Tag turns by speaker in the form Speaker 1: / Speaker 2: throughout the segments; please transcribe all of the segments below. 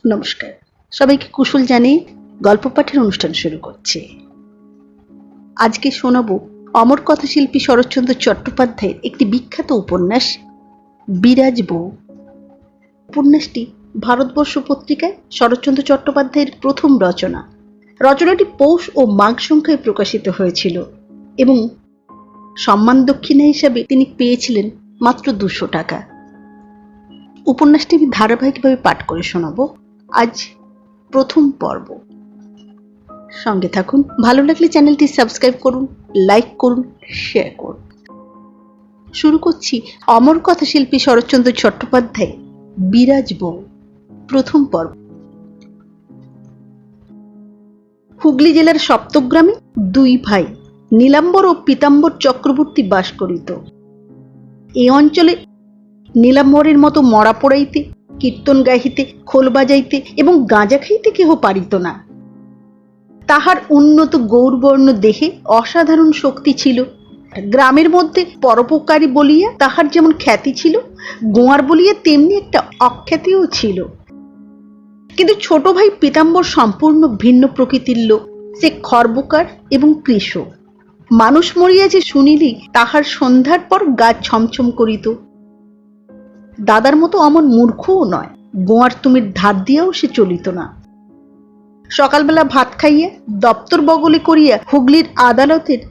Speaker 1: নমস্কার, সবাইকে কুশল জানিয়ে গল্প পাঠের অনুষ্ঠান শুরু করছি। আজকে শোনাবো অমর কথাশিল্পী শরৎচন্দ্র চট্টোপাধ্যায়ের একটি বিখ্যাত উপন্যাস বিরাজ বউ। উপন্যাসটি ভারতবর্ষ পত্রিকায় শরৎচন্দ্র চট্টোপাধ্যায়ের প্রথম রচনা। রচনাটি পৌষ ও মাঘ সংখ্যায় প্রকাশিত হয়েছিল এবং সম্মান দক্ষিণা হিসাবে তিনি পেয়েছিলেন মাত্র 200 টাকা। উপন্যাসটি আমি ধারাবাহিকভাবে পাঠ করে শোনাবো। আজ প্রথম পর্ব। সঙ্গে থাকুন। ভালো লাগলে চ্যানেলটি সাবস্ক্রাইব করুন, লাইক করুন, শেয়ার করুন। শুরু করছি অমর কথাশিল্পী শরৎচন্দ্র চট্টোপাধ্যায় বিরাজ বউ, প্রথম পর্ব। হুগলি জেলার সপ্তগ্রামে দুই ভাই নীলাম্বর ও পীতাম্বর চক্রবর্তী বাস করিত। এই অঞ্চলে নীলাম্বরের মতো মরা পোড়াইতে, কীর্তন গাহিতে, খোল বাজাইতে এবং গাঁজা খাইতে কেহ পারিত না। তাহার উন্নত গৌরবর্ণ দেহে অসাধারণ শক্তি ছিল। গ্রামের মধ্যে পরোপকারী বলিয়া তাহার যেমন খ্যাতি ছিল, গোয়ার বলিয়া তেমনি একটা অখ্যাতিও ছিল। কিন্তু ছোট ভাই পীতাম্বর সম্পূর্ণ ভিন্ন প্রকৃতির লোক। সে খর্বকার এবং কৃষক। মানুষ মরিয়াছে শুনিলেই তাহার সন্ধ্যার পর গা ছমছম করিত। দাদার মতো অমন মূর্খও নয়, গোয়ার তুমির ধার দিয়াও সে চলিত না। সকালবেলা ভাত খাইয়া দপ্তর বগলে করিয়া হুগলির আদালতের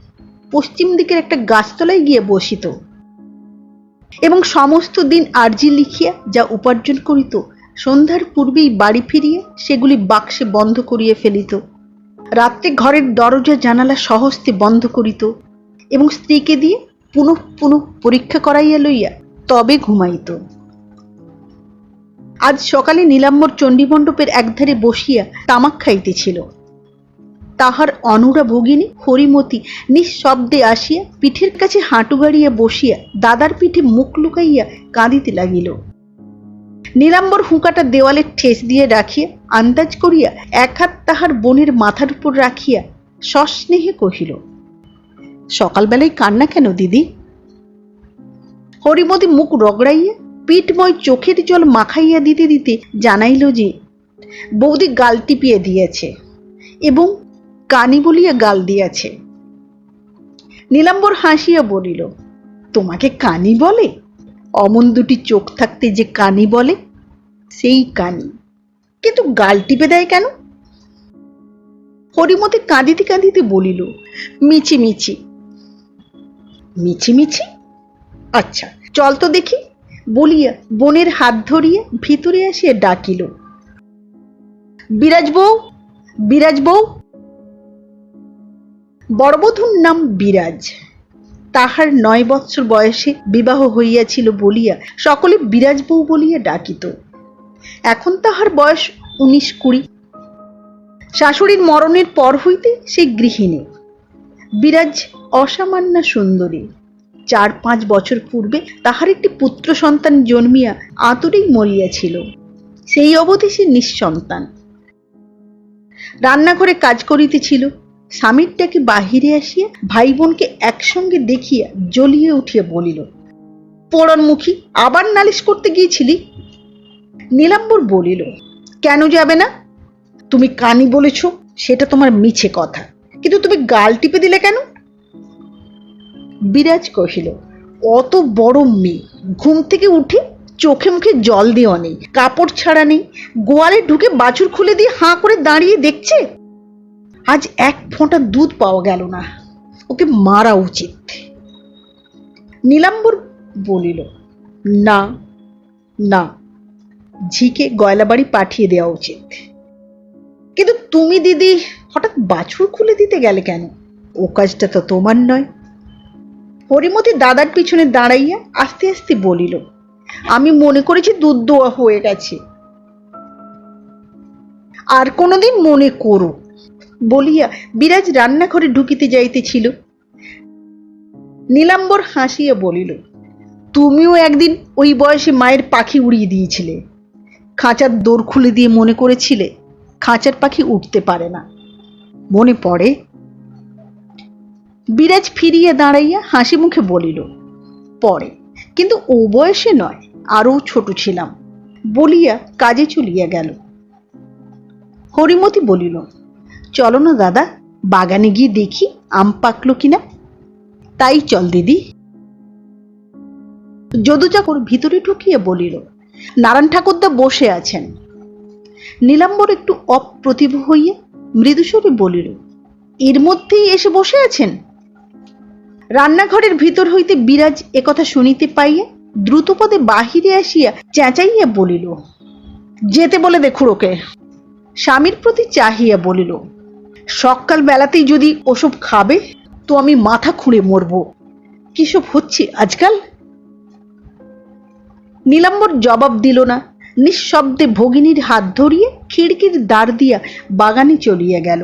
Speaker 1: পশ্চিম দিকের একটা গাছতলায় গিয়ে বসিত এবং সমস্ত দিন আর্জি লিখিয়া যা উপার্জন করিত, সন্ধ্যার পূর্বেই বাড়ি ফিরিয়া সেগুলি বাক্সে বন্ধ করিয়া ফেলিত। রাত্রে ঘরের দরজা জানালা সহস্তে বন্ধ করিত এবং স্ত্রীকে দিয়ে পুনঃ পুনঃ পরীক্ষা করাইয়া লইয়া তবে ঘুমাইত। আজ সকালে নীলাম্বর চণ্ডীমণ্ডপের একধারে বসিয়া তামাক খাইতেছিল। তাহার অনুরা ভগিনী হরিমতি নিঃশব্দে আসিয়া পিঠের কাছে হাঁটু গাড়িয়া বসিয়া দাদার পিঠে মুখ লুকাইয়া কাঁদিতে লাগিল। নীলাম্বর হুঁকাটা দেওয়ালে ঠেস দিয়ে রাখিয়া আন্দাজ করিয়া এক হাত তাহার বোনের মাথার উপর রাখিয়া সস্নেহে কহিল, সকালবেলায় কান্না কেন দিদি? হরিমতি মুখ রগড়াইয়া পিঠময় চোখের জল মাখাইয়া দিতে দিতে জানাইল যে বৌদি গাল টিপিয়ে দিয়েছে এবং কানি বলিয়া গাল দিয়াছে। নীলাম্বর হাসিয়া বলিল, তোমাকে কানি বলে? অমন দুটি চোখ থাকতে যে কানি বলে, সেই কানি। কিন্তু গাল টিপে দেয় কেন? হরিমতি কাঁদিতে কাঁদিতে বলিল, মিছি মিছি। মিছি মিছি? আচ্ছা চল তো দেখি বলিয়া বোনের হাত ধরিয়া ভিতরে আসিয়া ডাকিল, বিরাজ বউ, বিরাজ বউ। বড়বধূর নাম বিরাজ। তাহার 9 বৎসর বয়সে বিবাহ হইয়াছিল বলিয়া সকলে বিরাজ বউ বলিয়া ডাকিত। এখন তাহার বয়স 19-20। শাশুড়ির মরণের পর হইতে সেই গৃহিণী। বিরাজ অসামান্যা সুন্দরী। 4-5 বছর পূর্বে তাহার একটি পুত্র সন্তান জন্মিয়া আতুরেই মরিয়াছিল। সেই অবধি সে নিঃসন্তান। রান্নাঘরে কাজ করিতেছিল। স্বামীর ডাকে বাহিরে আসিয়া ভাই বোনকে একসঙ্গে দেখিয়া জ্বলিয়ে উঠিয়া বলিল, পোড়নমুখী, আবার নালিশ করতে গিয়েছিলি? নীলাম্বর বলিল, কেন যাবে না? তুমি কানি বলেছ সেটা তোমার মিছে কথা, কিন্তু তুমি গাল টিপে দিলে কেন? বিরাজ কহিল, অত বড় মেয়ে ঘুম থেকে উঠে চোখে মুখে জল দেওয়া নেই, কাপড় ছাড়া নেই, গোয়ালে ঢুকে বাছুর খুলে দিয়ে হাঁ করে দাঁড়িয়ে দেখছে। আজ এক ফোঁটা দুধ পাওয়া গেল না, ওকে মারা উচিত। নীলাম্বর বলিল, না না, ঝিকে গয়লাবাড়ি পাঠিয়ে দেওয়া উচিত। কিন্তু তুমি দিদি হঠাৎ বাছুর খুলে দিতে গেলে কেন? ও কাজটা তো তোমার নয়। হরিমতি দাদার পিছনে দাঁড়াইয়া আস্তে আস্তে বলিল, আমি মনে করেছি দুধ দোয়া হয়ে গেছে, আর কোনোদিন মনে করো বলিয়া বিরাজ রান্নাঘরে ঢুকিতে যাইতেছিল। নীলাম্বর হাসিয়া বলিল, তুমিও একদিন ওই বয়সে মায়ের পাখি উড়িয়ে দিয়েছিলে। খাঁচার দোর খুলে দিয়ে মনে করেছিলে খাঁচার পাখি উঠতে পারে না, মনে পড়ে? বিরাজ ফিরিয়া দাঁড়াইয়া হাসি মুখে বলিল, পড়ে, কিন্তু ও বয়সে নয়, আরও ছোট ছিলাম বলিয়া কাজে চলিয়া গেল। হরিমতি বলিল, চলো না দাদা, বাগানে গিয়ে দেখি আম পাকলো কিনা। তাই চল দিদি। যদু চাকর ভিতরে ঢুকিয়ে বলিল, নারায়ণ ঠাকুরদা বসে আছেন। নীলাম্বর একটু অপ্রতিভ হইয়া মৃদুস্বরে বলিল, এর মধ্যেই এসে বসে আছেন? রান্নাঘরের ভিতর হইতে বিরাজ একথা শুনিতে পাইয়া দ্রুতপদে বাহিরে আসিয়া চেঁচাইয়া বলিল, যেতে বলে দেখুর ওকে। স্বামীর প্রতি চাহিয়া বলিল, সকাল বেলাতেই যদি ওসব খাবে তো আমি মাথা খুঁড়ে মরব। কিসব হচ্ছে আজকাল? নীলাম্বর জবাব দিল না, নিঃশব্দে ভগিনীর হাত ধরিয়ে খিড়কির দ্বার দিয়া বাগানে চলিয়া গেল।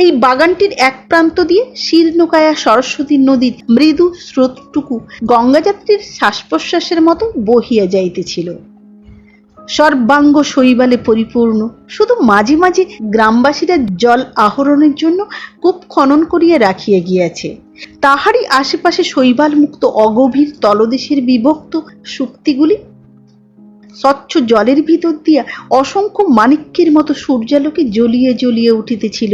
Speaker 1: এই বাগানটির এক প্রান্ত দিয়ে শীর্ণকায়া সরস্বতী নদীর মৃদু স্রোতটুকু গঙ্গাযাত্রীর শ্বাস প্রশ্বাসের মতো বহিয়া যাইতেছিল। সর্বাঙ্গ শৈবালে পরিপূর্ণ, শুধু মাঝে মাঝে গ্রামবাসীরা জল আহরণের জন্য কূপ খনন করিয়া রাখিয়া গিয়াছে। তাহারই আশেপাশে শৈবাল মুক্ত অগভীর তলদেশের বিভক্ত শুক্তিগুলি স্বচ্ছ জলের ভিতর দিয়া অসংখ্য মাণিক্যের মতো সূর্যালোকে জ্বলিয়ে জ্বলিয়ে উঠিতেছিল।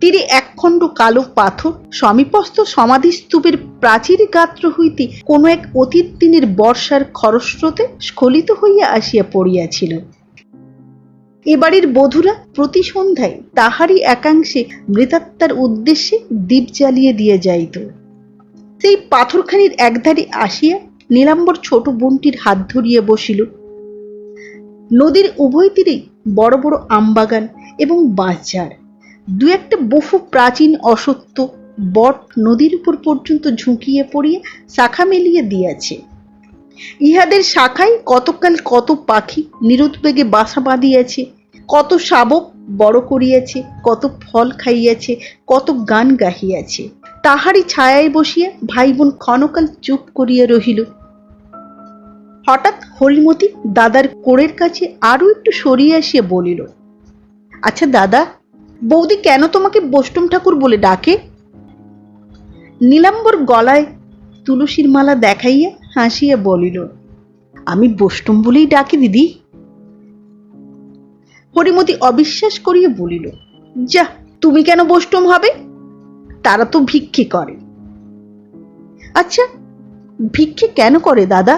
Speaker 1: তীরে একখণ্ড কালো পাথর সমীপস্থ সমাধিস্তূপের প্রাচীর গাত্র হইতে কোনো এক অতীত দিনের বর্ষার খরস্রোতে স্খলিত হইয়া আসিয়া পড়িয়াছিল। এ বাড়ির বধূরা প্রতি সন্ধ্যায় তাহারই একাংশে মৃতাত্মার উদ্দেশ্যে দীপ জ্বালিয়ে দিয়ে যাইত। সেই পাথরখানির একধারে আসিয়া নীলাম্বর ছোট বোনটির হাত ধরিয়া বসিল। নদীর উভয় তীরেই বড় বড় আমবাগান এবং বাঁশঝাড়, দু একটা বহু প্রাচীন অসত্য বট নদীর উপর পর্যন্ত ঝুঁকিয়ে পড়িয়া শাখা মেলিয়া দিয়াছে। ইহাদের শাখায় কতকাল কত পাখি নিরুদ্বেগে বাসা বাঁধিয়াছে, কত শাবক বড় করিয়াছে, কত ফল খাইয়াছে, কত গান গাহিয়াছে। তাহারই ছায়ায় বসিয়া ভাই বোন ক্ষণকাল চুপ করিয়া রহিল। হঠাৎ হরিমতি দাদার কোড়ের কাছে আরো একটু সরিয়ে আসিয়া বলিল, আচ্ছা দাদা, বৌদি কেন তোমাকে বৈষ্ণব ঠাকুর বলে ডাকে? নীলাম্বর গলায় তুলসীর মালা দেখাইয়া হাসিয়া বলিল, আমি বৈষ্ণব বলেই ডাকি দিদি। হরিমতি অবিশ্বাস করিয়া বলিল, যা, তুমি কেন বৈষ্ণব হবে? তারা তো ভিক্ষে করে। আচ্ছা, ভিক্ষে কেন করে দাদা?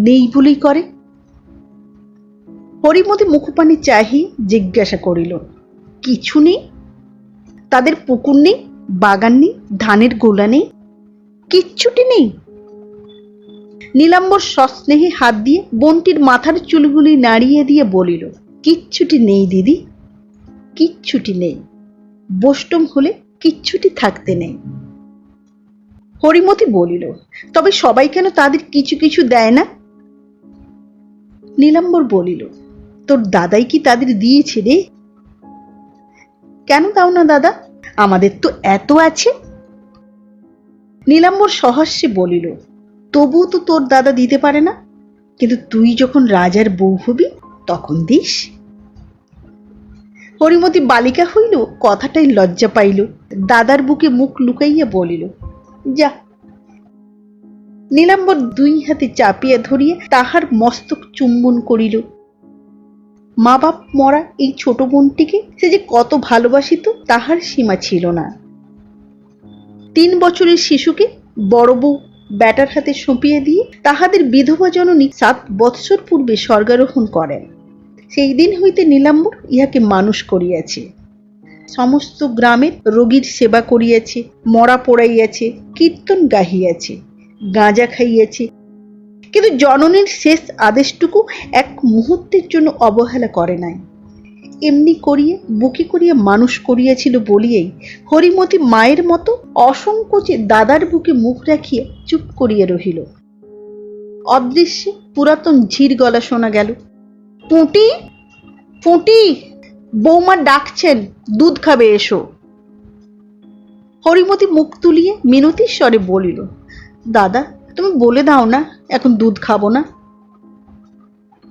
Speaker 1: নেই বলেই করে। হরিমতি মুখপানে চাহি জিজ্ঞাসা করিল, কিছু নেই? তাদের পুকুর নেই, বাগান নেই, ধানের গোলা নেই, কিচ্ছুটি নেই? নীলাম্বর সস্নেহে হাত দিয়ে বোনটির মাথার চুলগুলি নাড়িয়ে দিয়ে বলিল, কিচ্ছুটি নেই দিদি, কিচ্ছুটি নেই। বৈষ্ণব হলে কিচ্ছুটি থাকতে নেই। হরিমতি বলিল, তবে সবাই কেন তাদের কিছু কিছু দেয় না? নীলাম্বর বলিল, তোর দাদাই কি তাদের দিয়েছে রে? কেন দাও না দাদা, আমাদের তো এত আছে। নীলাম্বর সহাস্যে বলিল, তবুও তো তোর দাদা দিতে পারে না, কিন্তু তুই যখন রাজার বউ হবি তখন দিস। হরিমতি বালিকা হইল কথাটাই লজ্জা পাইল, দাদার বুকে মুখ লুকাইয়া বলিল, যা। নীলাম্বর দুই হাতে চাপিয়া ধরিয়া তাহার মস্তক চুম্বন করিল। মা বাপ মরা এই ছোট বোনটিকে সে যে কত ভালোবাসিত তাহার সীমা ছিল না। 3 বছরের শিশুকে বড় বউ ব্যাটার হাতে সঁপিয়ে দিয়ে তাহাদের বিধবা জননী 7 বৎসর পূর্বে স্বর্গারোহণ করেন। সেই দিন হইতে নীলাম্বর ইহাকে মানুষ করিয়াছে। সমস্ত গ্রামের রোগীর সেবা করিয়াছে, মরা পোড়াইয়াছে, কীর্তন গাহিয়াছে, গাঁজা খাইয়াছে, কিন্তু জননীর শেষ আদেশটুকু এক মুহূর্তের জন্য অবহেলা করে নাই। এমনি করিয়া বুকে করিয়া মানুষ করিয়াছিল বলিয়াই হরিমতি মায়ের মতো অসংকোচে দাদার বুকে মুখ রাখিয়া চুপ করিয়া রহিল। অদৃশ্যে পুরাতন ঝির গলা শোনা গেল, পুঁটি, পুঁটি, বৌমা ডাকছেন, দুধ খাবে, এসো। হরিমতি মুখ তুলিয়ে মিনতির স্বরে বলিল, দাদা, তুমি বলে দাও না এখন দুধ খাবো না।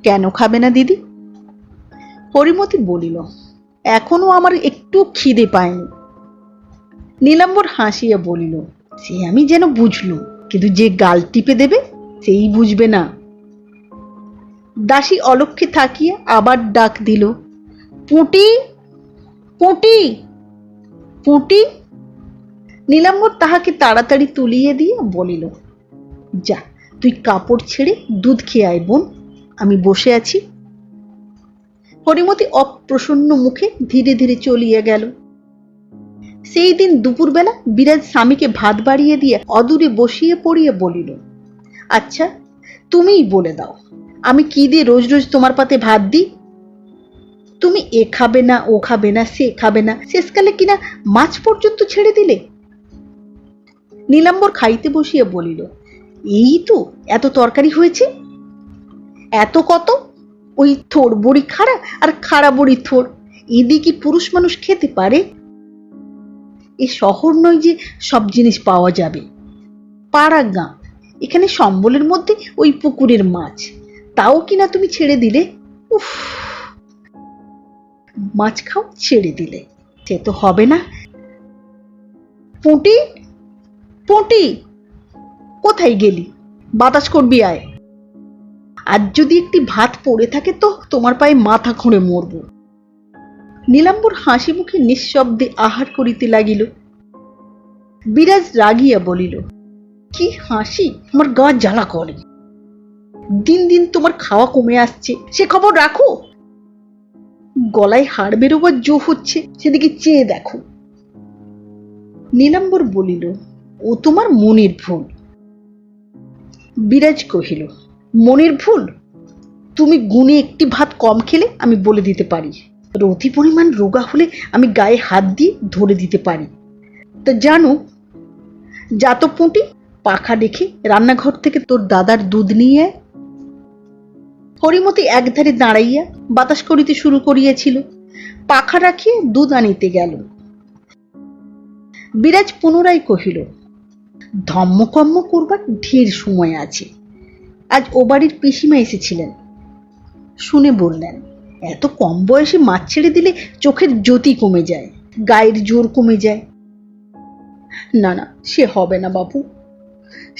Speaker 1: কেন খাবে না দিদি? হরিমতি বলিল, এখনো আমার একটু খিদে পায়নি। নীলাম্বর হাসিয়া বলিল, সে আমি যেন বুঝলুম, কিন্তু যে গাল টিপে দেবে সেই বুঝবে না। দাসী অলক্ষ্যে থাকিয়া আবার ডাক দিল, পুঁটি, পুঁটি, পুঁটি। নীলাম্বর তাহাকে তাড়াতাড়ি তুলিয়ে দিয়ে বলিল, যা তুই কাপড় ছেড়ে দুধ খেয়ে আয় বোন, আমি বসে আছি। হরিমতি অপ্রসন্ন মুখে ধীরে ধীরে চলিয়া গেল। সেই দিন দুপুরবেলা বিরাজ স্বামীকে ভাত বাড়িয়ে দিয়ে অদূরে বসিয়ে পড়িয়া বলিল, আচ্ছা তুমিই বলে দাও, আমি কি দিয়ে রোজ রোজ তোমার পাতে ভাত দিই? তুমি এ খাবে না, ও খাবে না, সে খাবে না, শেষকালে কিনা মাছ পর্যন্ত ছেড়ে দিলে। নীলাম্বর খাইতে বসিয়া বলিল, এই তো এত তরকারি হয়েছে। এত কত? ওই থোড় বড়ি খাড়া আর খাড়া বড়ি থোড়, এদি কি পুরুষ মানুষ খেতে পারে? এ শহর নয় যে সব জিনিস পাওয়া যাবে। পাড়া গাঁ, এখানে সম্বলের মধ্যে ওই পুকুরের মাছ, তাও কিনা তুমি ছেড়ে দিলে। উফ, মাছ খাও ছেড়ে দিলে, সে তো হবে না। পুঁটি, পুঁটি, কোথায় গেলি? বাতাস করবি আয়। আজ যদি একটি ভাত পড়ে থাকে তো তোমার পায়ে মাথা খুঁড়ে মরব। নীলাম্বর হাসি মুখে নিঃশব্দে আহার করিতে লাগিল। বিরাজ রাগিয়া বলিল, কি হাসি, আমার গা জ্বালা করে। দিন দিন তোমার খাওয়া কমে আসছে, সে খবর রাখো। গলায় হাড় বেরোবার জো হচ্ছে, সেদিকে চেয়ে দেখো। নীলাম্বর বলিল, ও তোমার মনের ভুল। বিরাজ কহিল, মনের ভুল? তুমি গুণে একটি ভাত কম খেলে আমি বলে দিতে পারি, অতি পরিমাণ রোগা হলে আমি গায়ে হাত দিয়ে ধরে দিতে পারি। তা জানো, যা তো পুঁটি, পাখা রেখে রান্নাঘর থেকে তোর দাদার দুধ নিয়ে আয়। হরিমতি একধারে দাঁড়াইয়া বাতাস করিতে শুরু করিয়াছিল, পাখা রাখিয়া দুধ আনিতে গেল। বিরাজ পুনরায় কহিল, ধম্মকম্ম করবার ঢের সময় আছে। আজ ও বাড়ির পিসিমা এসেছিলেন, শুনে বললেন, এত কম বয়সে মাছ ছেড়ে দিলে চোখের জ্যোতি কমে যায়, গায়ের জোর কমে যায়। না না, সে হবে না বাপু,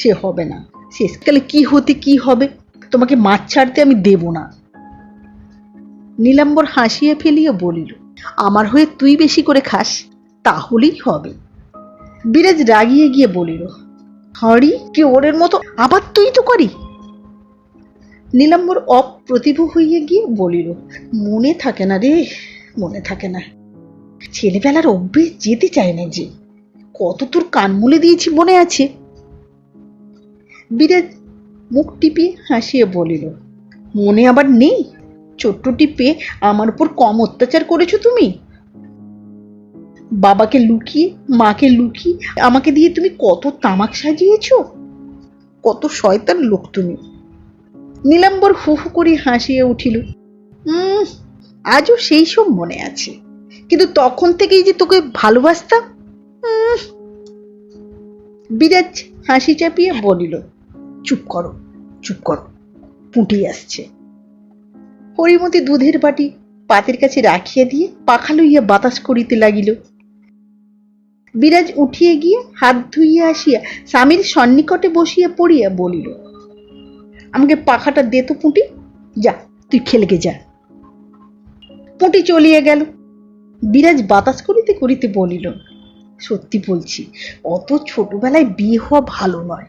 Speaker 1: সে হবে না। শেষকালে কি হতে কি হবে, তোমাকে মাছ ছাড়তে আমি দেব না। নীলাম্বর হাসিয়া ফেলিয়া বলিল, আমার হয়ে তুই বেশি করে খাস, তাহলেই হবে। বিরাজ রাগিয়ে গিয়ে বলিল, হরি কি ওরের মতো আবার তুই তো করি। নীলাম্বর অপ্রতিভ হইয়া গিয়ে বলিল, মনে থাকে না রে, মনে থাকে না। ছেলেবেলার অভ্যেস যেতে চায় না যে, কত তোর কান মুলে দিয়েছি মনে আছে। বিরাজ মুখ টিপিয়ে হাসিয়ে বলিল, মনে আবার নেই? ছোট্ট টিপে আমার উপর কম অত্যাচার করেছো তুমি? বাবাকে লুকিয়ে, মাকে লুকিয়ে আমাকে দিয়ে তুমি কত তামাক সাজিয়েছ। কত শয়তান লোক তুমি। নীলাম্বর হু হু করে হাসিয়ে উঠিল, আজও সেই সব মনে আছে, কিন্তু তখন থেকেই যে তোকে ভালোবাসতাম। বিরাজ হাসি চাপিয়ে বলিল, চুপ করো, চুপ করো, পুঁটি আসছে। হরিমতি দুধের বাটি পাতের কাছে রাখিয়া দিয়ে পাখা লইয়া বাতাস করিতে লাগিল। বিরাজ উঠিয়া গিয়ে হাত ধুইয়া আসিয়া স্বামীর সন্নিকটে বসিয়া পড়িয়া বলিল, আমাকে পাখাটা দে তো পুঁটি, যা তুই খেলকে যা। পুঁটি চলিয়া গেল। বিরাজ বাতাস করিতে করিতে বলিল, সত্যি বলছি, অত ছোটবেলায় বিয়ে হওয়া ভালো নয়।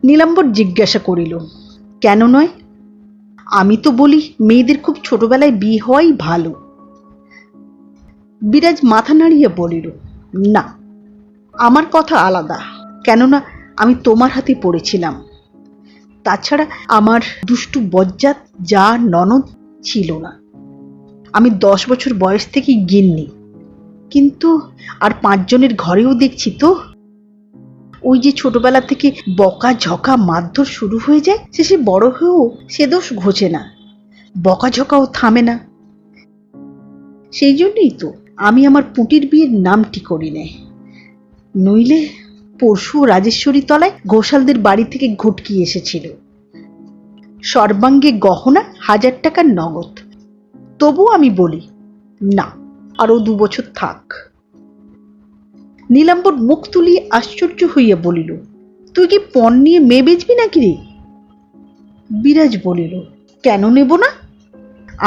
Speaker 1: নীলাম্বর জিজ্ঞাসা করিল, কেন নয়? আমি তো বলি মেয়েদের খুব ছোটবেলায় বিয়ে হওয়াই ভালো। বিরাজ মাথা নাড়িয়া বলিল, না, আমার কথা আলাদা, কেননা আমি তোমার হাতে পড়েছিলাম। তাছাড়া আমার দুষ্টু বজ্জাত যা ননদ ছিল না। আমি 10 বছর বয়স থেকেই গিন্নি, কিন্তু আর 5 জনের ঘরেও দেখছি তো, ওই যে ছোটবেলা থেকে বকা ঝকা মারধর শুরু হয়ে যায়, শেষে বড় হয়েও সে দোষ ঘোচে না, বকা ঝকাও থামে না। সেই জন্যই তো আমি আমার পুঁটির বিয়ের নামটি করি নাই। নইলে পরশু রাজেশ্বরী তলায় ঘোষালদের বাড়ি থেকে ঘুটকি এসেছিল, সর্বাঙ্গে গহনা 1000 টাকার নগদ। তবু আমি বলি, না, আরো 2 বছর থাক। নীলাম্বর মুখ তুলিয়ে আশ্চর্য হইয়া বলিল, তুই কি পণ নিয়ে মেয়ে বেচবি নাকি রে? বিরাজ বলিল, কেন নেব না?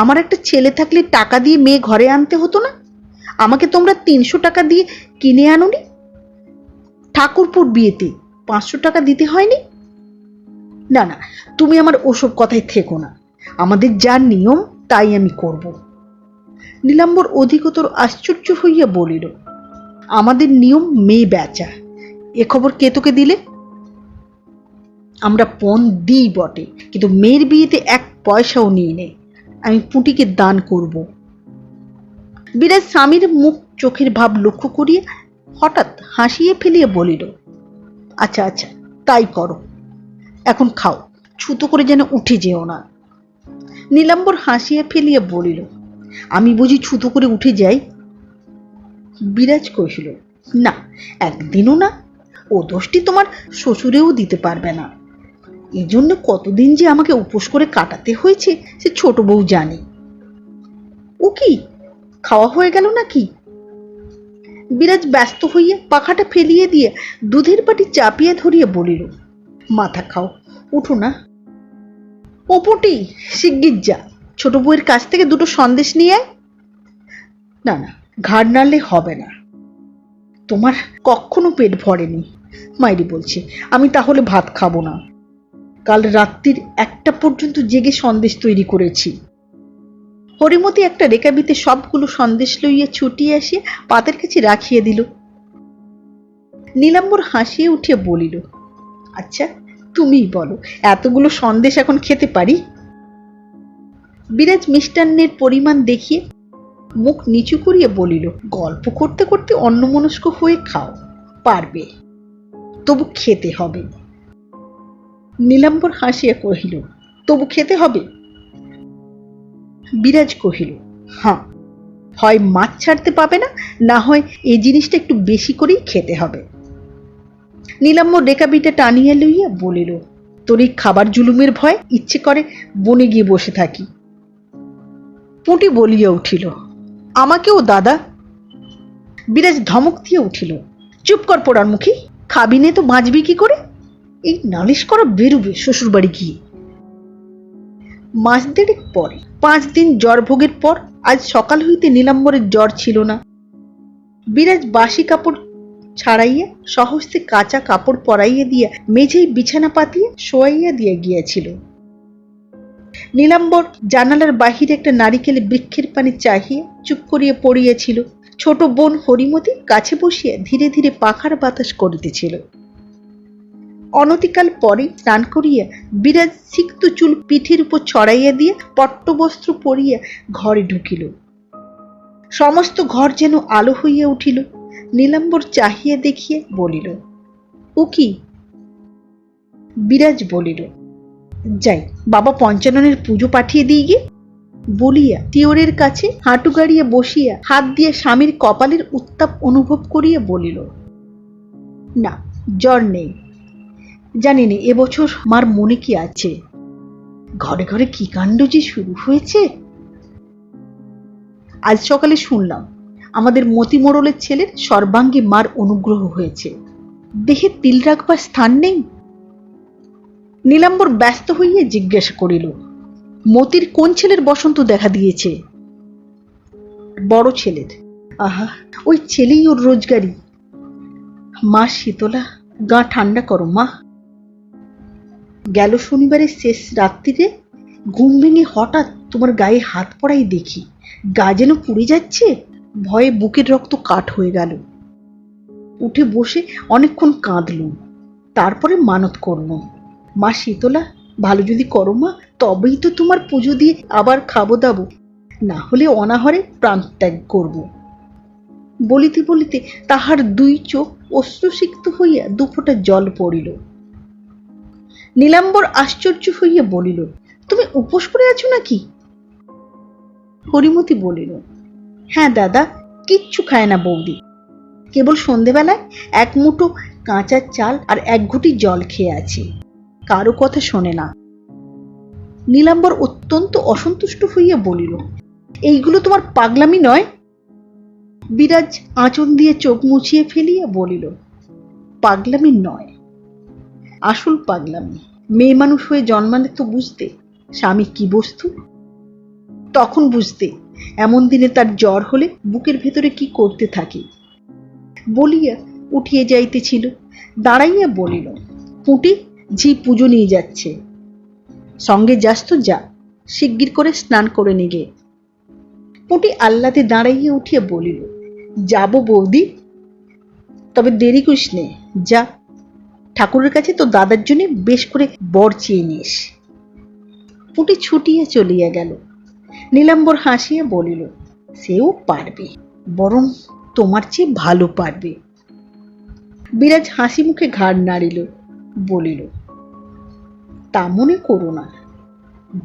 Speaker 1: আমার একটা ছেলে থাকলে টাকা দিয়ে মেয়ে ঘরে আনতে হতো না? আমাকে তোমরা 300 টাকা দিয়ে কিনে আনোনি? ঠাকুরপুর বিয়েতে 500 টাকা দিতে হয়নি? না না, তুমি আমার ওসব কথায় থেকো না। আমাদের যা নিয়ম তাই আমি করব। নীলাম্বর অধিকতর আশ্চর্য হইয়া বলিল, আমাদের নিয়ম মেয়ে বেচা, এ খবর কে তোকে দিলে? আমরা পণ দিই বটে, কিন্তু মেয়ের বিয়েতে 1 পয়সাও নিয়ে নে। আমি পুঁটিকে দান করব। বিরাজ স্বামীর মুখ চোখের ভাব লক্ষ্য করিয়া হঠাৎ হাসিয়ে ফেলিয়া বলিল, আচ্ছা আচ্ছা, তাই করো। এখন খাও, ছুতো করে যেন উঠে যেও না। নীলাম্বর হাসিয়া ফেলিয়া বলিল, আমি বুঝি ছুতো করে উঠে যাই? বিরাজ কহিল, না, একদিনও না। ও দোষটি তোমার শ্বশুরেও দিতে পারবে না। এই জন্য কতদিন যে আমাকে উপোস করে কাটাতে হয়েছে সে ছোট বউ জানে। ও কি, খাওয়া হয়ে গেল নাকি? বিরাজ ব্যস্ত হইয়া পাখাটা ফেলিয়ে দিয়ে দুধের বাটি চাপিয়া ধরিয়া বলিল, মাথা খাও, উঠো না। ওপটি, শিগগির যা, ছোট বউয়ের কাছ থেকে 2টো সন্দেশ নিয়ে আয়। না না, ঘাড় নাড়লে হবে না। তোমার কখনো পেট ভরেনি। মাইরি বলছে, আমি তাহলে ভাত খাবো না। কাল রাত্রির 1টা পর্যন্ত জেগে সন্দেশ তৈরি করেছি। হরিমতি একটা রেকাবিতে সবগুলো সন্দেশ লইয়া ছুটিয়া আসিয়া পাতের কাছে রাখিয়া দিল। নীলাম্বর হাসিয়া উঠিয়া বলিল, আচ্ছা তুমিই বলো, এতগুলো সন্দেশ এখন খেতে পারি? বিরাজ মিষ্টান্নের পরিমাণ দেখিয়ে মুখ নিচু করিয়া বলিল, গল্প করতে করতে অন্যমনস্ক হয়ে খাও, পারবে, তবু খেতে হবে। নীলাম্বর হাসিয়া কহিল, তবু খেতে হবে? বিরাজ কহিল, হ্যাঁ, হয় মাছ ছাড়তে পাবে না, না হয় এই জিনিসটা একটু বেশি করেই খেতে হবে। নীলাম্বর রেকাবিটা টানিয়া লইয়া বলিল, তোর এই খাবার জুলুমের ভয় ইচ্ছে করে বনে গিয়ে বসে থাকি। পুঁটি বলিয়া উঠিল, আমাকেও দাদা। বিরাজ ধমক দিয়ে উঠিল, চুপ কর পোড়ার মুখী, খাবি নে তো বাঁচবি কি করে? এই নালিশ করা বেরুবে শ্বশুর বাড়ি গিয়ে। মাস 1.5 পরে 5 দিন জ্বর ভোগের পর আজ সকাল হইতে নীলাম্বরের জ্বর ছিল না। বিরাজ বাসি কাপড় ছাড়াইয়া সহস্তে কাঁচা কাপড় পরাইয়া দিয়া মেঝেই বিছানা পাতিয়া শোয়াইয়া দিয়া গিয়াছিল। নীলাম্বর জানালার বাহিরে একটা নারিকেলে বৃক্ষের পানে চাহিয়া চুপ করিয়া পড়িয়াছিল। ছোট বোন হরিমতি কাছে বসিয়া ধীরে ধীরে পাখার বাতাস করিতেছিল। অনতিকাল পরে স্নান করিয়া বিরাজ সিক্ত চুল পিঠের উপর ছড়াইয়া দিয়া পট্টবস্ত্র পরিয়া ঘরে ঢুকিল। সমস্ত ঘর যেন আলো হইয়া উঠিল। নীলাম্বর চাহিয়া দেখিয়া বলিল, ও কি? বিরাজ বলিল, যাই বাবা পঞ্চাননের পুজো পাঠিয়ে দিই গে। বলিয়া তিওরের কাছে হাঁটু গাড়িয়া বসিয়া হাত দিয়ে স্বামীর কপালের উত্তাপ অনুভব করিয়া বলিল, না, জ্বর নেই। জানি না এবছর মার মনে কি আছে। ঘরে ঘরে কি কাণ্ড যে শুরু হয়েছে। আজ সকালে শুনলাম আমাদের মতি মোড়লের ছেলের সর্বাঙ্গে মার অনুগ্রহ হয়েছে। দেহে তিল রাখবার স্থান নেই। নীলাম্বর ব্যস্ত হইয়া জিজ্ঞাসা করিল, মতির কোন ছেলের বসন্ত দেখা দিয়েছে? বড় ছেলের। আহা, ওই ছেলেই ওর রোজগারি। মা শীতলা, গা ঠান্ডা করো মা। গেল শনিবারের শেষ রাত্রিরে ঘুম ভেঙে হঠাৎ তোমার গায়ে হাত পড়াই দেখি, গা যেন পুড়ে যাচ্ছে। ভয়ে বুকের রক্ত কাঠ হয়ে গেল। উঠে বসে অনেকক্ষণ কাঁদলুম, তারপরে মানত করলুম, মা শীতলা, ভালো যদি করো মা, তবেই তো তোমার পুজো দিয়ে আবার খাবো দাবো, না হলে অনাহারে প্রাণ ত্যাগ করব। বলিতে বলিতে তাহার 2 চোখ অশ্রুসিক্ত হইয়া 2 ফোঁটা জল পড়িল। নীলাম্বর আশ্চর্য হইয়া বলিল, তুমি উপোস করে আছো নাকি? হরিমতি বলিল, হ্যাঁ দাদা, কিচ্ছু খায় না বৌদি, কেবল সন্ধেবেলায় 1 মুঠো কাঁচা চাল আর 1 ঘুঁটি জল খেয়ে আছে, কারো কথা শোনে না। নীলাম্বর অত্যন্ত অসন্তুষ্ট হইয়া বলিল, এইগুলো তোমার পাগলামি নয়? বিরাজ আঁচল দিয়ে চোখ মুছিয়ে ফেলিয়া বলিল, পাগলামি নয়, আসল পাগলামি। মেয়ে মানুষ হয়ে জন্মালে তো বুঝতে স্বামী কি বস্তু, তখন বুঝতে এমন দিনে তার জ্বর হলে বুকের ভেতরে কি করতে থাকে। বলিয়া উঠিয়ে যাইতেছিল, দাঁড়াইয়া বলিল, পুঁটি, ঝি পুজো নিয়ে যাচ্ছে, সঙ্গে যাস তো যা, শিগগির করে স্নান করে নিগে। পুঁটি আহ্লাদে দাঁড়াইয়া উঠিয়া বলিল, যাব বৌদি, তবে দেরি করিস নে, যা, ঠাকুরের কাছে তো দাদার জন্য বেশ করে বর চেয়ে নিস। পুঁটি ছুটিয়া চলিয়া গেল। নীলাম্বর হাসিয়া বলিল, সেও পারবে, বরং তোমার চেয়ে ভালো পারবে। বিরাজ হাসি মুখে ঘাড় নাড়িল, বলিল, তা মনে করো না।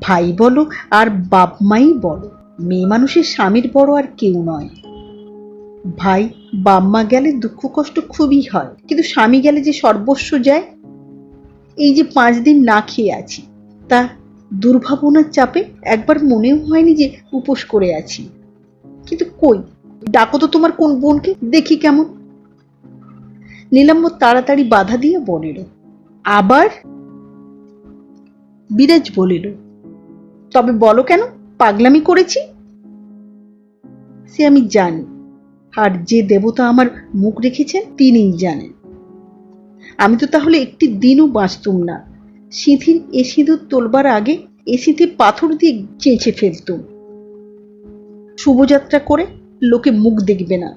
Speaker 1: ভাই বলো আর বাপ মাই বলো, মেয়ে মানুষের স্বামীর বড় আর কেউ নয়। ভাই বাপ মা গেলে দুঃখ কষ্ট খুবই হয়, কিন্তু স্বামী গেলে যে সর্বস্ব যায়। এই যে 5 দিন না খেয়ে আছি, তা দুর্ভাবনার চাপে একবার মনেও হয়নি যে উপোস করে আছি। কিন্তু কই, ডাকো তো তোমার কোন বোনকে দেখি কেমন। নীলাম্বর তাড়াতাড়ি বাধা দিয়ে বলিল, আবার? বিরাজ বলিল, তবে বলো কেন, পাগলামি করেছি? সে আমি জানি, আর যে দেবতা আমার মুখ রেখেছেন তিনিই জানেন। আমি তো তাহলে একটি দিনও বাঁচতুম না। সিঁথির এ সিঁদুর তোলবার আগে এ সিঁথি পাথর দিয়ে চেঁচে ফেলতুম। শুভযাত্রা করে লোকে মুখ দেখবে না,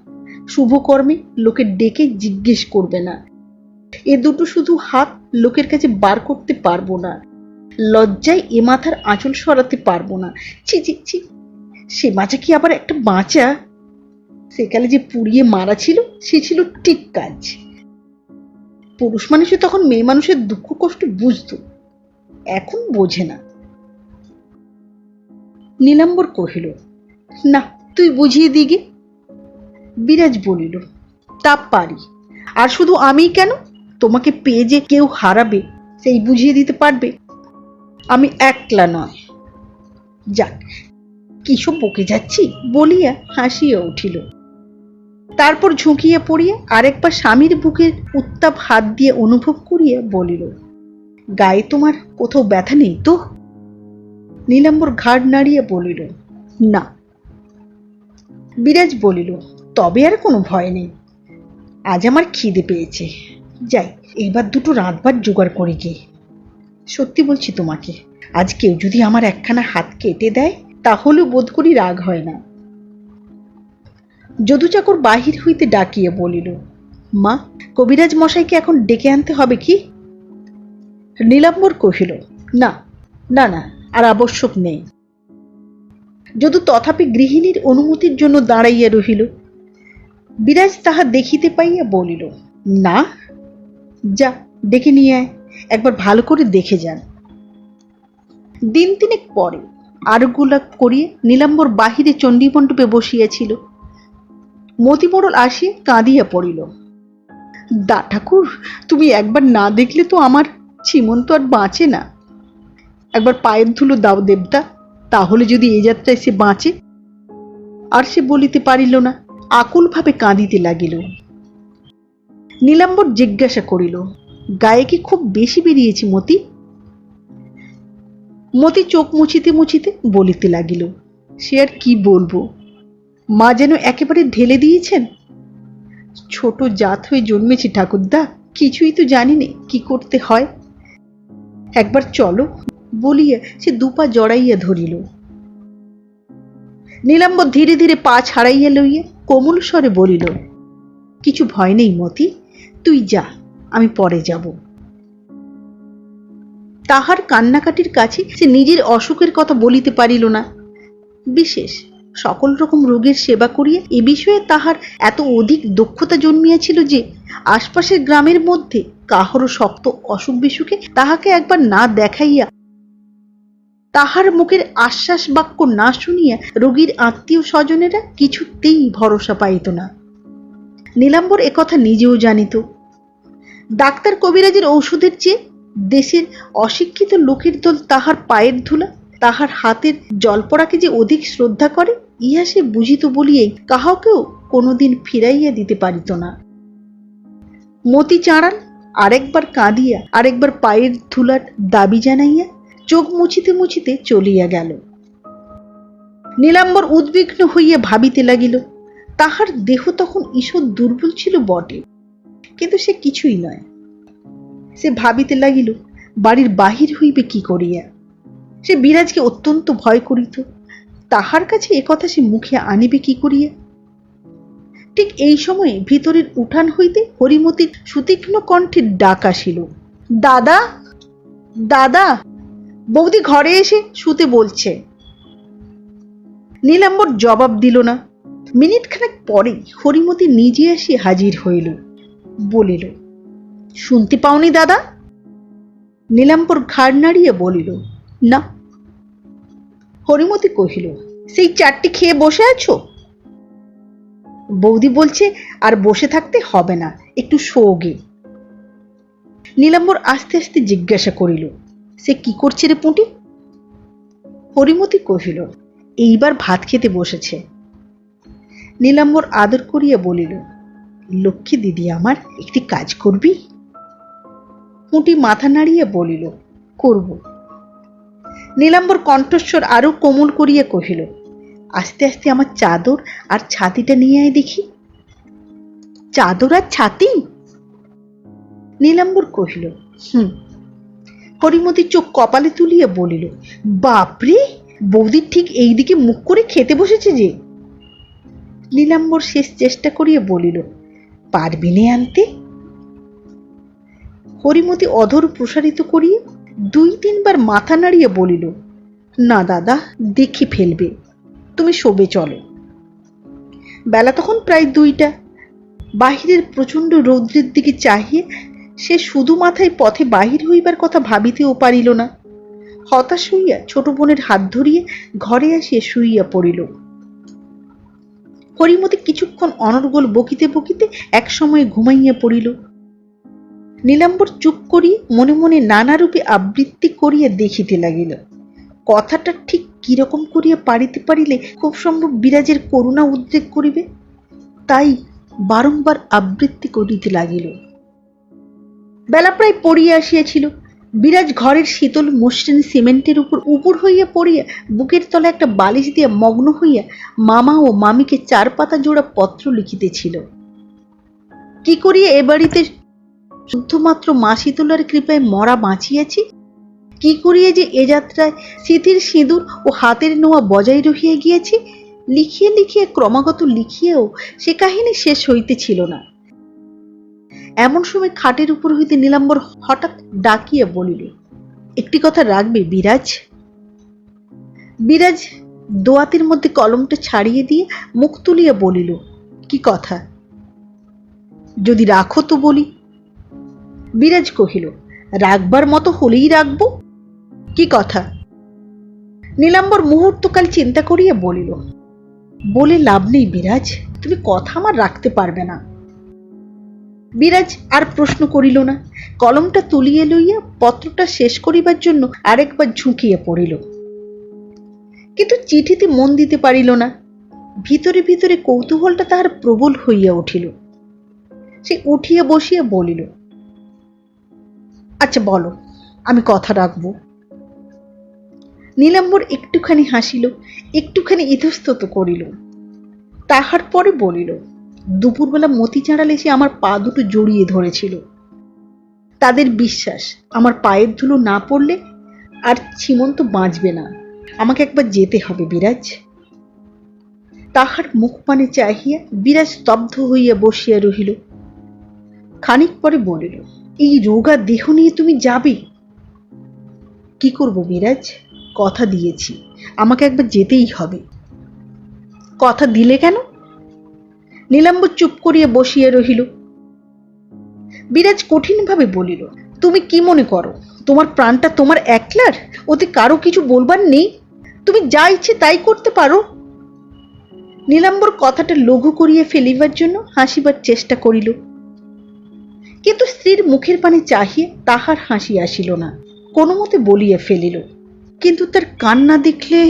Speaker 1: শুভকর্মে লোকে ডেকে জিজ্ঞেস করবে না, এ দুটো শুধু হাত লোকের কাছে বার করতে পারবো না, লজ্জায় এ মাথার আঁচল সরাতে পারবো না। ছি ছি ছি, সে বাঁচা কি আবার একটা বাঁচা? সেকালে যে পুড়িয়ে মারা ছিল সে ছিল ঠিক কাজ। পুরুষ মানুষে তখন মেয়ে মানুষের দুঃখ কষ্ট বুঝতো, এখন বোঝে না। নীলাম্বর কহিল, না, তুই বুঝিয়ে দিগে। বিরাজ বলিল, তা পারি, আর শুধু আমি কেন, তোমাকে পেয়ে যে কেউ হারাবে সেই বুঝিয়ে দিতে পারবে। আমি একলা নয়। যাক, কিসব বকে যাচ্ছি বলিয়া হাসিয়া উঠিল। তারপর ঝুঁকিয়া পড়িয়া আরেকবার স্বামীর বুকের উত্তাপ হাত দিয়ে অনুভব করিয়া বলিল, গায়ে তোমার কোথাও ব্যথা নেই তো? নীলাম্বর ঘাড় নাড়িয়া বলিল, না। বিরাজ বলিল, তবে আর কোনো ভয় নেই। আজ আমার খিদে পেয়েছে, যাই এইবার দুটো রাঁধবার জোগাড় করি গে। সত্যি বলছি তোমাকে, আজ কেউ যদি আমার একখানা হাত কেটে দেয় তাহলেও বোধ করি রাগ হয় না। যদু চাকর বাহির হইতে ডাকিয়া বলিল, মা, কবিরাজ মশাইকে এখন ডেকে আনতে হবে কি? নীলাম্বর কহিল, না না না, আর আবশ্যক নেই। যদু তথাপি গৃহিণীর অনুমতির জন্য দাঁড়াইয়া রহিল। বিরাজ তাহা দেখিতে পাইয়া বলিল, না, যা ডেকে নিয়ে আয়, একবার ভালো করে দেখে যান। দিন 3 পরে আরোগ্য করিয়া নীলাম্বর বাহিরে চণ্ডীমণ্ডপে বসিয়াছিল। মতি মোড়ল আসিয়া কাঁদিয়া পড়িল, দা ঠাকুর, তুমি একবার না দেখলে তো আমার সীমন্ত আর বাঁচে না। একবার পায়ের ধুলো দাও দেবতা, তাহলে যদি এ যাত্রায় সে বাঁচে। আর সে বলিতে পারিল না, আকুল ভাবে কাঁদিতে লাগিল। নীলাম্বর জিজ্ঞাসা করিল, গায়ে কি খুব বেশি বেরিয়েছে মতি? মতি চোখ মুছিতে মুছিতে বলিতে লাগিল, সে আর কি বলবো, মা যেন একেবারে ঢেলে দিয়েছেন। ছোট জাত হয়ে জন্মেছি ঠাকুরদা, কিছুই তো জানি নে কি করতে হয়। একবার চলো বলিয়া সে 2 পা জড়াইয়া ধরিল। নীলাম্বর ধীরে ধীরে পা ছাড়াইয়া লইয়া কোমল স্বরে বলিল, কিছু ভয় নেই মতি, তুই যা, আমি পরে যাব। তাহার কান্নাকাটির কাছে সে নিজের অসুখের কথা বলিতে পারিল না। বিশেষ সকল রকম রোগের সেবা করিয়া এ বিষয়ে তাহার এত অধিক দক্ষতা জন্মিয়াছিল যে আশপাশের গ্রামের মধ্যে কাহারও শক্ত অসুখ বিসুখে তাহাকে একবার না দেখাইয়া, তাহার মুখের আশ্বাস বাক্য না শুনিয়া রোগীর আত্মীয় স্বজনেরা কিছুতেই ভরসা পাইত না। নীলাম্বর একথা নিজেও জানিত। ডাক্তার কবিরাজের ঔষধের চেয়ে দেশের অশিক্ষিত লোকের দল তাহার পায়ের ধুলা, তাহার হাতের জলপড়াকে যে অধিক শ্রদ্ধা করে, ইহা সে বুঝিত বলিয়াই কাহাকেও কোনোদিন ফিরাইয়া দিতে পারিত না। মতি চাঁড়াল আরেকবার কাঁদিয়া আরেকবার পায়ের ধুলার দাবি জানাইয়া চোখ মুছিতে মুছিতে চলিয়া গেল। নীলাম্বর উদ্বিগ্ন হইয়া ভাবিতে লাগিল, তাহার দেহ তখন ঈষৎ দুর্বল ছিল বটে, কিন্তু সে কিছুই নয়। সে ভাবিতে লাগিল, বাড়ির বাহির হইবে কি করিয়া। সে বিরাজকে অত্যন্ত ভয় করিত, তাহার কাছে একথা সে মুখে আনিবে কি করিয়া। ঠিক এই সময়ে ভিতরের উঠান হইতে হরিমতির সুতীক্ষ্ণ কণ্ঠের ডাক আসিল, দাদা, দাদা, বৌদি ঘরে এসে শুতে বলছে। নীলাম্বর জবাব দিল না। মিনিট খানেক পরেই হরিমতি নিজে আসি হাজির হইল, বলিল, শুনতে পাওনি দাদা? নীলাম্বর ঘাড় নাড়িয়ে বলিল, না। হরিমতি কহিল, সেই চারটি খেয়ে বসে আছো? বৌদি বলছে আর বসে থাকতে হবে না, একটু শোগে। নীলাম্বর আস্তে আস্তে জিজ্ঞাসা করিল, সে কি করছে রে পুঁটি? হরিমতি কহিল, এইবার ভাত খেতে বসেছে। নীলাম্বর আদর করিয়া বলিল, লক্ষ্মী দিদি আমার, একটি কাজ করবি? পুঁটি মাথা নাড়িয়ে বলিল, করব। নীলাম্বর কণ্ঠস্বর আরো কোমল করিয়া কহিল, আস্তে আস্তে আমার চাদর আর ছাতিটা নিয়ে আয় দেখি। চাদর আর ছাতি? নীলাম্বর কহিল, হুম। হরিমতি চোখ কপালে তুলিয়া বলিল, বাপরে, বৌদির ঠিক এই দিকে মুখ করে খেতে বসেছে যে। নীলাম্বর শেষ চেষ্টা করিয়া বলিল, পারবি নে আনতে? হরিমতি অধর প্রসারিত করিয়া 2-3 বার মাথা নাড়িয়ে বলিল, না দাদা, দেখে ফেলবে, তুমি শোবে চলো। বেলা তখন প্রায় 2টা। বাহিরের প্রচণ্ড রৌদ্রের দিকে চাহিয়ে সে শুধু মাথায় পথে বাহির হইবার কথা ভাবিতেও পারিল না। হতাশ হইয়া ছোট বোনের হাত ধরিয়ে ঘরে আসিয়া শুইয়া পড়িল। হরিমতি কিছুক্ষণ অনর্গল বকিতে বকিতে এক সময় ঘুমাইয়া পড়িল। নীলাম্বর চুপ করিয়া মনে মনে নানা রূপে আবৃত্তি করিয়া দেখিতে লাগিল, কথাটা ঠিক কিরকম করিয়া পারিতে পারিলে খুব সম্ভব বিরাজের করুণা উদ্রেক করিবে। তাই বারংবার আবৃত্তি করিতে লাগিল। বেলা প্রায় পড়িয়া আসিয়াছিল। বিরাজ ঘরের শীতল মসৃণ সিমেন্টের উপর উপর হইয়া পড়িয়া বুকের তলে একটা বালিশ দিয়া মগ্ন হইয়া মামা ও মামিকে 4 পাতা জোড়া পত্র লিখিতেছিল। কি করিয়া এ বাড়িতে শুধুমাত্র মা শীতলার কৃপায় মরা বাঁচিয়াছি, কি করিয়া যে এ যাত্রায় স্মৃতির সিঁদুর ও হাতের নোয়া বজায় রহিয়া গিয়েছি, লিখিয়া লিখিয়া ক্রমাগত লিখিয়াও সে কাহিনী শেষ হইতেছিল না। এমন সময় খাটের উপর হইতে নীলাম্বর হঠাৎ ডাকিয়া বলিল, একটি কথা রাখবে বিরাজ? বিরাজ দোয়াতের মধ্যে কলমটা ছাড়িয়ে দিয়ে মুখ তুলিয়া বলিল, কি কথা? যদি রাখো তো বলি। বিরাজ কহিল, রাখবার মতো হলেই রাখবো। কি কথা? নীলাম্বর মুহূর্তকাল চিন্তা করিয়া বলিল, বলে লাভ নেই বিরাজ, তুমি কথা আমার রাখতে পারবে না। বিরাজ আর প্রশ্ন করিল না, কলমটা তুলিয়া লইয়া পত্রটা শেষ করিবার জন্য আরেকবার ঝুঁকিয়া পড়িল, কিন্তু চিঠিতে মন দিতে পারিল না। ভিতরে ভিতরে কৌতূহলটা তাহার প্রবল হইয়া উঠিল। সে উঠিয়া বসিয়া বলিল, আচ্ছা বলো, আমি কথা রাখবো। নীলাম্বর একটুখানি হাসিল, একটুখানি ইতস্তত করিল, তাহার পরে বলিল, দুপুরবেলা মতিচাঁড়াল এসে আমার পা দুটো জড়িয়ে ধরেছিল। তাদের বিশ্বাস আমার পায়ের ধুলো না পড়লে আর সীমন্ত বাঁচবে না, আমাকে একবার যেতে হবে বিরাজ। তাহার মুখ পানে চাহিয়া বিরাজ স্তব্ধ হইয়া বসিয়া রহিল। খানিক পরে বলিল, এই রোগা দেহ নিয়ে তুমি যাবে? কি করব বিরাজ, কথা দিয়েছি, আমাকে একবার যেতেই হবে। কথা দিলে কেন? নীলাম্বর চুপ করিয়া বসিয়া রহিল। বিরাজ কঠিনভাবে বলিল, তুমি কি মনে করো তোমার প্রাণটা তোমার একলার? ওতে কারো কিছু বলবার নেই? তুমি যা ইচ্ছে তাই করতে পারো। নীলাম্বর কথাটা লঘু করিয়া ফেলিবার জন্য হাসিবার চেষ্টা করিল, কিন্তু স্ত্রীর মুখের পানে চাহিয়ে তাহার হাসি আসিল না। কোনো মতে বলিয়া ফেলিল, কিন্তু তার কান্না দেখলে।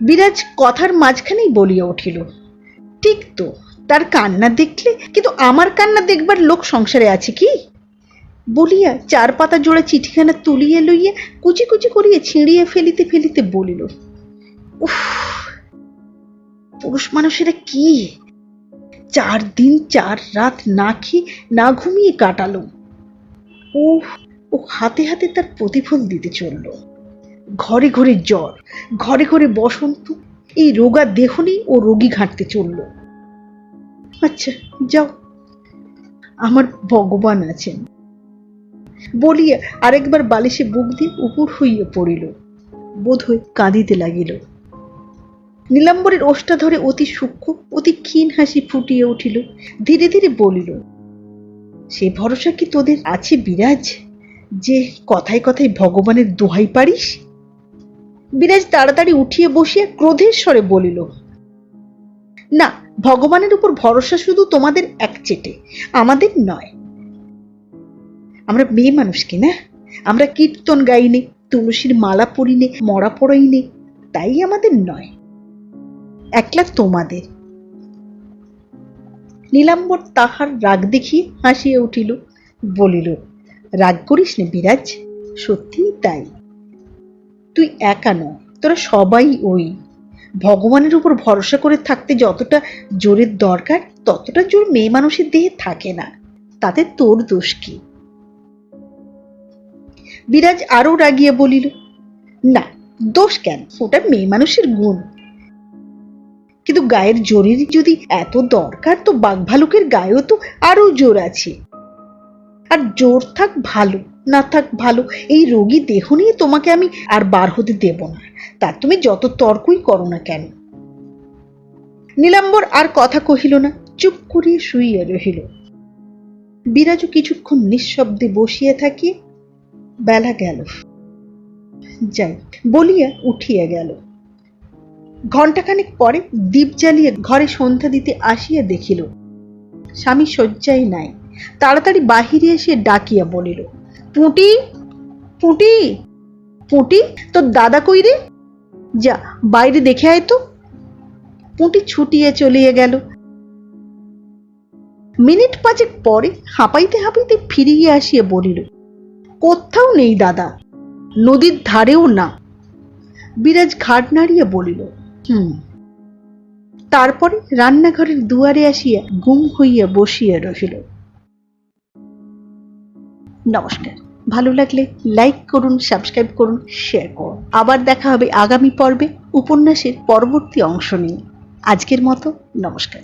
Speaker 1: বিরাজ কথার মাঝখানেই বলিয়া উঠিল, ঠিক তো, তার কান্না দেখলে কিন্তু আমার কান্না দেখবার লোক সংসারে আছে কি? বলিয়া 4 পাতা জোড়া চিঠিখানা তুলিয়া লইয়া কুচি কুচি করিয়া ছিঁড়িয়া ফেলিতে ফেলিতে বলিল, উফ, পুরুষ মানুষেরা কি 4 দিন 4 রাত না খেয়ে না ঘুমিয়ে কাটালো। ও হাতে হাতে তার প্রতিফল দিতে চলল। ঘরে ঘরে জ্বর, ঘরে ঘরে বসন্ত, এই রোগা দেহ নেই ও রোগী ঘাঁটতে চলল। আচ্ছা যাও, আমার ভগবান আছেন বলিয়া আরেকবার বালিশে বুক দিয়ে উপর হইয়া পড়িল। বোধহয় কাঁদিতে লাগিল। নীলাম্বরের ওষ্ঠা ধরে অতি সূক্ষ্ম অতি ক্ষীণ হাসি ফুটিয়ে উঠিল। ধীরে ধীরে বলিল, সে ভরসা কি তোদের আছে বিরাজ, যে কথায় কথায় ভগবানের দোহাই পারিস? বিরাজ তাড়াতাড়ি উঠিয়ে বসিয়া ক্রোধের স্বরে বলিল, না, ভগবানের উপর ভরসা শুধু তোমাদের একচেটে, আমাদের নয়। আমরা মেয়ে মানুষ কিনা, আমরা কীর্তন গাইনে, তুলসীর মালা পরিনে, মরা পড়াইনে, তাই আমাদের নয়, একলা তোমাদের। নীলাম্বর তাহার রাগ দেখিয়ে হাসিয়া উঠিল, বলিল, রাগ করিস নে বিরাজ, সত্যিই তাই। তুই একা নয়, তোরা সবাই ওই। ভগবানের উপর ভরসা করে থাকতে যতটা জোরের দরকার ততটা জোর মেয়ে মানুষের দেহে থাকে না, তাতে তোর দোষ কি? বিরাজ আরো রাগিয়া বলিল, না, দোষ কেন, ওটা মেয়ে মানুষের গুণ। কিন্তু গায়ের জোরের যদি এত দরকার, তো বাঘ ভালুকের গায়েও তো আরো জোর আছে। আর জোর থাক ভালো, না থাক ভালো, এই রোগী দেহ নিয়ে তোমাকে আমি আর বার হতে দেব না, তা তুমি যত তর্কই করো না কেন। নীলাম্বর আর কথা কহিল না, চুপ করিয়া শুইয়া রহিল। বিরাজও কিছুক্ষণ নিঃশব্দে বসিয়া থাকিয়ে বেলা গেল, যাই বলিয়া উঠিয়া গেল। ঘণ্টাখানেক পরে দীপ জ্বালিয়ে ঘরে সন্ধ্যা দিতে আসিয়া দেখিল স্বামী শয্যায় নাই। তাড়াতাড়ি বাহিরে এসে ডাকিয়া বলিল, পুঁটি, পুঁটি, পুঁটি, তোর দাদা কই রে? যা বাইরে দেখে আয় তো। পুঁটি ছুটিয়া চলিয়া গেল। মিনিট 5 পরে হাঁপাইতে হাঁপাইতে ফিরিয়া আসিয়া বলিল, কোথাও নেই দাদা, নদীর ধারেও না। বিরাজ ঘাড় নাড়িয়া বলিল, তারপরে রান্নাঘরের দুয়ারে আসিয়া গুম হইয়া বসিয়া রহিল। নমস্কার। ভালো লাগলে লাইক করুন, সাবস্ক্রাইব করুন, শেয়ার করুন। আবার দেখা হবে আগামী পর্বে উপন্যাসের পরবর্তী অংশ নিয়ে। আজকের মতো নমস্কার।